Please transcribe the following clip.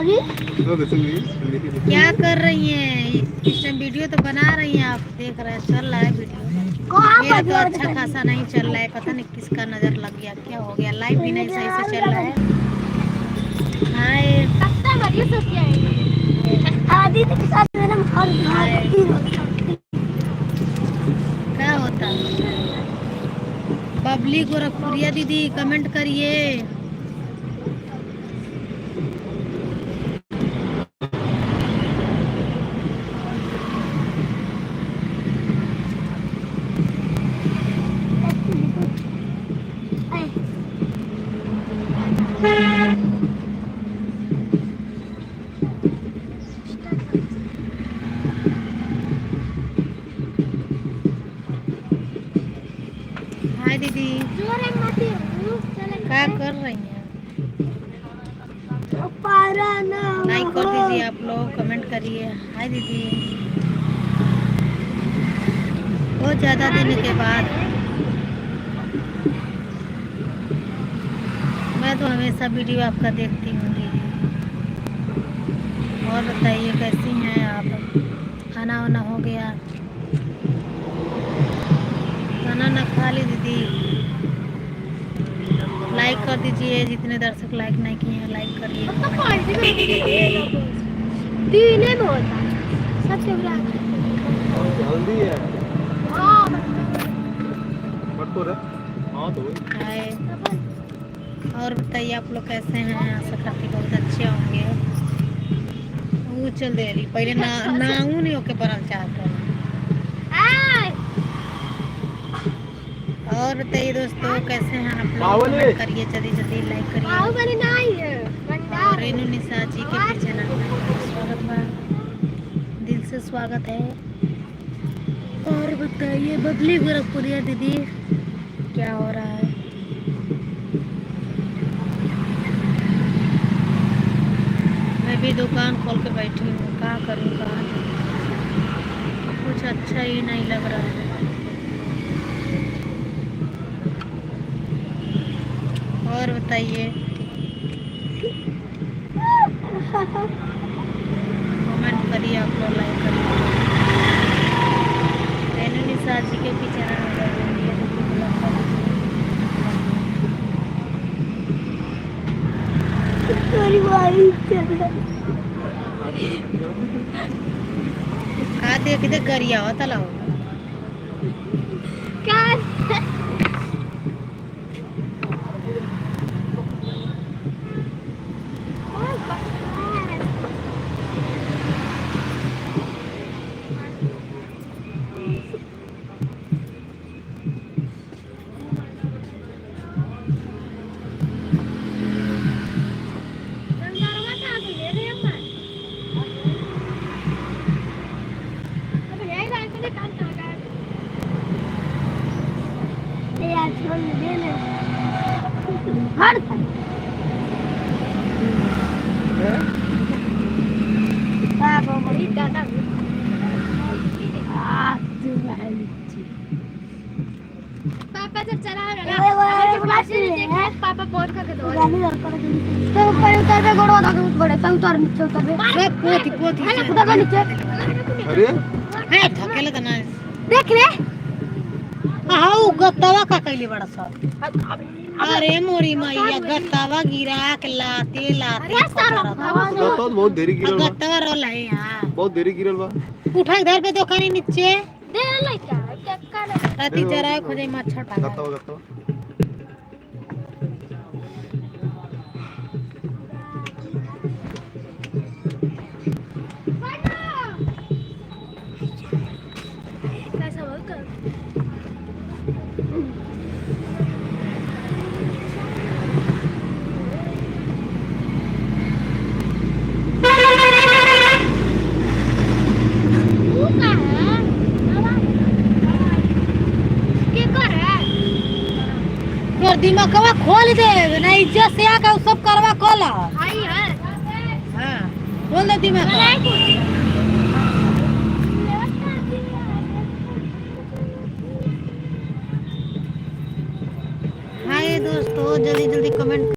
क्या कर रही हैं? इस टाइम वीडियो तो बना रही हैं, आप देख रहे हैं, चल रहा है वीडियो। मेरा तो अच्छा खासा नहीं चल रहा है, पता नहीं किसका नजर लग गया, क्या हो गया, लाइव भी नहीं सही से चल रहा है। हाय क्या होता है? बबली गोरखपुरिया दीदी कमेंट करिए। हाय दीदी, क्या कर रही हैं? लाइक कर दीजिए आप लोग, कमेंट करिए। हाय दीदी, बहुत ज़्यादा दिन के बाद। मैं तो हमेशा वीडियो आपका देखती हूँ दीदी। और बताइए कैसी हैं आप? खाना वाना हो गया? खाना ना खा ली दीदी? लाइक कर दीजिए, जितने दर्शक लाइक नहीं किए हैं लाइक करिए। और बताइए आप लोग कैसे हैं? आशा करती बहुत अच्छे होंगे। वो चल दे रही पहले ना नहीं होके बनल चाहते हैं। और बताइए दोस्तों कैसे हैं आप लोग? कमेंट करिए, जल्दी जल्दी लाइक करिए। और रेनू निशा जी के पीछे स्वागत बा, दिल से स्वागत है। और बताइए बबली गोरखपुरिया दीदी क्या हो रहा है? मैं भी दुकान खोल के बैठी हूँ, क्या करूँ, कहाँ कुछ अच्छा ही नहीं लग रहा है। और बताइए, कमेंट करिए आप लोग, लाइक करिए। रेनू निशा जी के पीछे देख दे गरिया होता ला क्या पापा जब चला पापा फोन करके दो तो ऊपर उतर पे गोड़ वाला बहुत बड़े तो उतर नीचे उतर पे पोती पोती खुदा का नीचे। अरे है थकेले तना देख रे हाउ गत्तावा का कैली बड़ा सा। अरे मोरी मैया गत्तावा गिरा के लाते लाते गत्तावा बहुत देरी गिरल बा। गत्तावा रोल है यहां बहुत देरी गिरल बा। उठा इधर पे दुकान नीचे दे लइका टक्का राती जरा खोजे मच्छर पागा गत्तावा गत्तावा दिमागवा खोल दे नहीं इज्जत से आके सब करवा खोला हां खोल दे दिमाग। हाय दोस्तों, जल्दी जल्दी कमेंट